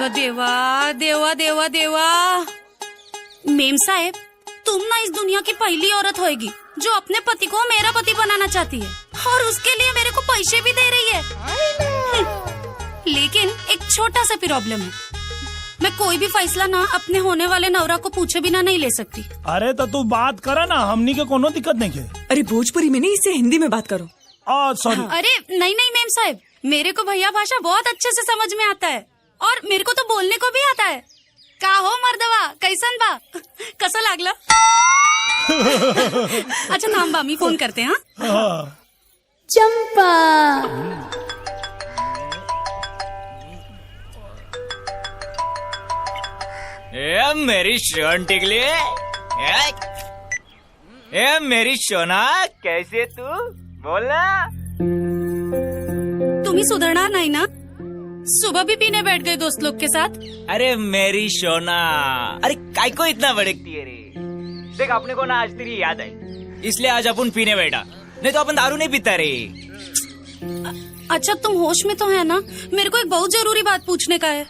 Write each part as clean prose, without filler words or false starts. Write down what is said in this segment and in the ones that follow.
ग देवा देवा देवा देवा। मेम साहेब, तुम ना इस दुनिया की पहली औरत होएगी जो अपने पति को मेरा पति बनाना चाहती है और उसके लिए मेरे को पैसे भी दे रही है। लेकिन एक छोटा सा प्रॉब्लम है, मैं कोई भी फैसला ना अपने होने वाले नवरा को पूछे बिना नहीं ले सकती। अरे तो तू बात करा ना, हमनी के कोनो दिक्कत नहीं है। अरे भोजपुरी में नहीं, इसे हिंदी में बात करो। सॉरी। अरे नहीं नहीं मेम साहब, मेरे को भैया भाषा बहुत अच्छे से समझ में आता है और मेरे को तो बोलने को भी आता है। का हो मर्दवा, कैसन बा, कसं लागलं? अच्छा थांबा, मी फोन करते हैं। हाँ चंपा। ए मेरी शोन टिकली, ए मेरी सोना, कैसे तू बोलना। तुम्ही सुधरणार नाही ना? सुबह भी पीने बैठ गए दोस्त लोग के साथ। अरे मेरी सोना, अरे काय को इतना भड़कती है रे। देख अपने को ना आज तेरी याद आई, इसलिए आज अपन पीने बैठा, नहीं तो अपन दारू नहीं पीता रे। अच्छा तुम होश में तो है ना? मेरे को एक बहुत जरूरी बात पूछने का है।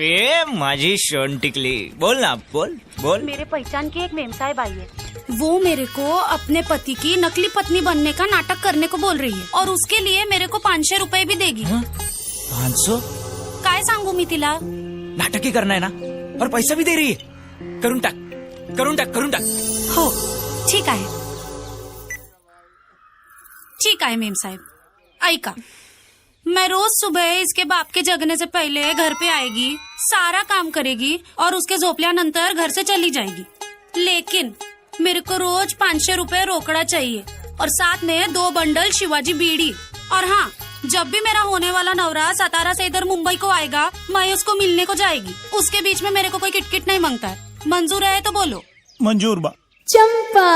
ए माझी शोन टिकली, बोल ना, बोल बोल। मेरे पहचान की एक मेम साहब आई है, वो मेरे को अपने पति की नकली पत्नी बनने का नाटक करने को बोल रही है और उसके लिए मेरे को 500 रुपए भी देगी। 500? काय सांगू मी तिला? नाटक ही करना है ना, और पैसा भी दे रही है। करून टाक, करून टाक, करून टाक। हो ठीक आहे, ठीक आहे मेम साहेब, ऐका, मैं रोज सुबह इसके बाप के जगने से पहले घर पे आएगी, सारा काम करेगी और उसके झोपल्यानंतर घर से चली जाएगी। लेकिन मेरे को रोज 500 रुपए रोकड़ा चाहिए और साथ में 2 बंडल शिवाजी बीड़ी। और हाँ, जब भी मेरा होने वाला नवरा सतारा से इधर मुंबई को आएगा, मैं उसको मिलने को जाएगी। उसके बीच में मेरे को कोई किटकिट नहीं मांगता है। मंजूर है तो बोलो। मंजूर बा। चंपा।